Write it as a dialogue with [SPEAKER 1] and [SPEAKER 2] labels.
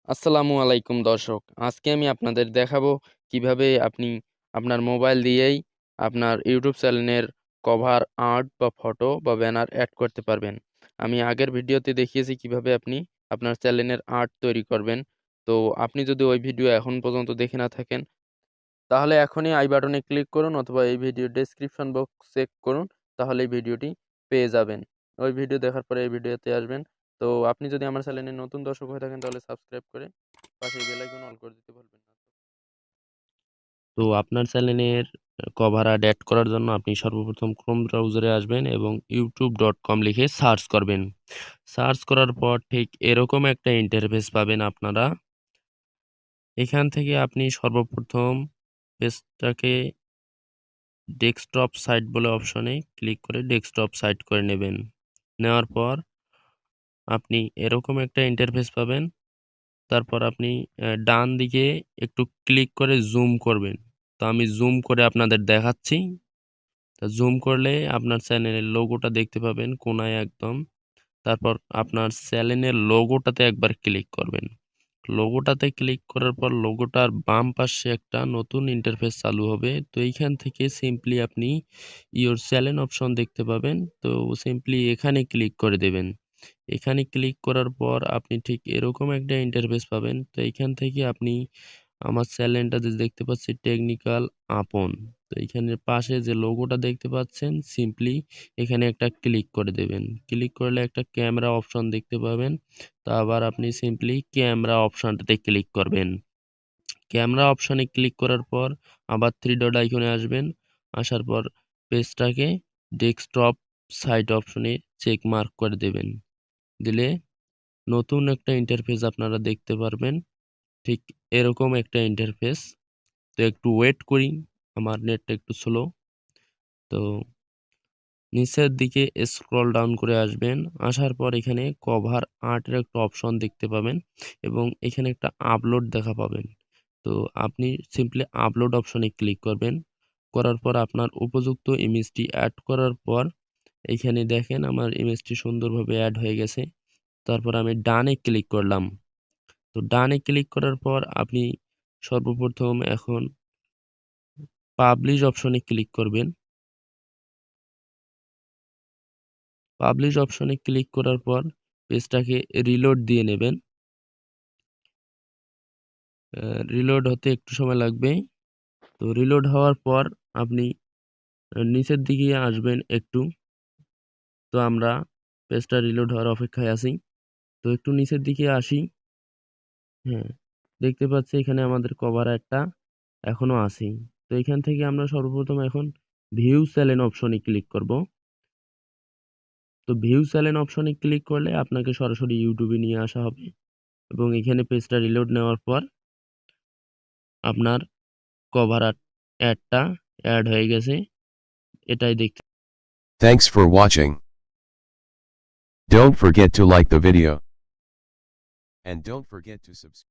[SPEAKER 1] আসসালামু আলাইকুম দর্শক। আজকে আমি আপনাদের দেখাবো কিভাবে আপনি আপনার মোবাইল দিয়েই আপনার ইউটিউব চ্যানেলের কভার আর্ট বা ফটো বা ব্যানার এড করতে পারবেন। আমি আগের ভিডিওতে দেখিয়েছি কিভাবে আপনি আপনার চ্যানেলের আর্ট তৈরি করবেন। তো আপনি যদি ওই ভিডিও এখন পর্যন্ত দেখে না থাকেন, তাহলে এখনই আই বাটনে ক্লিক করুন অথবা এই ভিডিওর ডেসক্রিপশন বক্স চেক করুন। তাহলে এই ভিডিওটি পেয়ে যাবেন। ওই ভিডিও দেখার পরে এই ভিডিওতে আসবেন। তো আপনি যদি আমার চ্যানেলে নতুন দর্শক হয়ে থাকেন তাহলে সাবস্ক্রাইব করে পাশের বেল আইকন অল করে দিতে ভুলবেন না।
[SPEAKER 2] তো আপনার চ্যানেলের কভার আর্ট অ্যাড করার জন্য আপনি সর্বপ্রথম ক্রোম ব্রাউজারে আসবেন এবং youtube.com লিখে সার্চ করবেন। সার্চ করার পর ঠিক এরকম একটা ইন্টারফেস পাবেন আপনারা। এখান থেকে আপনি সর্বপ্রথম পেজটাকে ডেস্কটপ সাইট বলে অপশনে ক্লিক করে ডেস্কটপ সাইট করে নেবেন। নেওয়ার পর আপনি এরকম একটা ইন্টারফেস পাবেন। তারপর আপনি ডান দিকে একটু ক্লিক করে জুম করবেন। তো আমি জুম করে আপনাদের দেখাচ্ছি। তা জুম করলে আপনার চ্যানেলের লোগোটা দেখতে পাবেন কোনায় একদম। তারপর আপনার চ্যানেলের লোগোটাতে একবার ক্লিক করবেন। লোগোটাতে ক্লিক করার পর লোগোটার বাম পাশে একটা নতুন ইন্টারফেস চালু হবে। তো এইখান থেকে সিম্পলি আপনি ইওর চ্যানেল অপশন দেখতে পাবেন। তো সিম্পলি এখানে ক্লিক করে দেবেন। এখানে ক্লিক করার পর আপনি ঠিক এরকম একটা ইন্টারফেস পাবেন। তো এইখান থেকে আপনি আমার চ্যানেলটা যে দেখতে পাচ্ছি টেকনিক্যাল আপন। তো এইখানের পাশে যে লোগোটা দেখতে পাচ্ছেন সিম্পলি এখানে একটা ক্লিক করে দেবেন। ক্লিক করলে একটা ক্যামেরা অপশন দেখতে পাবেন। তো আবার আপনি সিম্পলি ক্যামেরা অপশনটাতে ক্লিক করবেন। ক্যামেরা অপশনে ক্লিক করার পর আবার থ্রি ডট আইকনে আসবেন। আসার পর পেজটাকে ডেস্কটপ সাইট অপশনে চেক মার্ক করে দেবেন। দিলে নতুন একটা ইন্টারফেস আপনারা দেখতে পারবেন। ঠিক এরকম একটা ইন্টারফেস। তো একটু ওয়েট করি, আমার নেটটা একটু স্লো। তো নিচের দিকে স্ক্রল ডাউন করে আসবেন। আসার পর এখানে কভার আর্টের একটা অপশন দেখতে পাবেন এবং এখানে একটা আপলোড দেখা পাবেন। তো আপনি সিম্পলি আপলোড অপশনে ক্লিক করবেন। করার পর আপনার উপযুক্ত ইমেজটি অ্যাড করার পর এইখানে দেখেন আমার ইমেজটি সুন্দরভাবে অ্যাড হয়ে গেছে। তারপর আমি ডানে ক্লিক করলাম। তো ডানে ক্লিক করার পর আপনি সর্বপ্রথম এখন পাবলিশ অপশনে ক্লিক করবেন। পাবলিশ অপশনে ক্লিক করার পর পেজটাকে রিলোড দিয়ে নেবেন। রিলোড হতে একটু সময় লাগবে। তো রিলোড হওয়ার পর আপনি নিচের দিকে আসবেন একটু। তো আমরা পেজটা রিলোড হওয়ার অপেক্ষায় আছি। তো একটু নিচের দিকে আসি। হ্যাঁ, দেখতে পাচ্ছি এখানে আমাদের কভার একটা এখনো আছে। তো এখান থেকে আমরা সর্বপ্রথম এখন ভিউ চ্যানেল অপশনে ক্লিক করব। তো ভিউ চ্যানেল অপশনে ক্লিক করলে আপনাকে সরাসরি ইউটিউবে নিয়ে আসা হবে এবং এখানে পেজটা রিলোড নেওয়ার পর আপনার কভার অ্যাডটা অ্যাড হয়ে গেছে, এটাই দেখতে।
[SPEAKER 3] Thanks for watching. Don't forget to like the video. And don't forget to subscribe.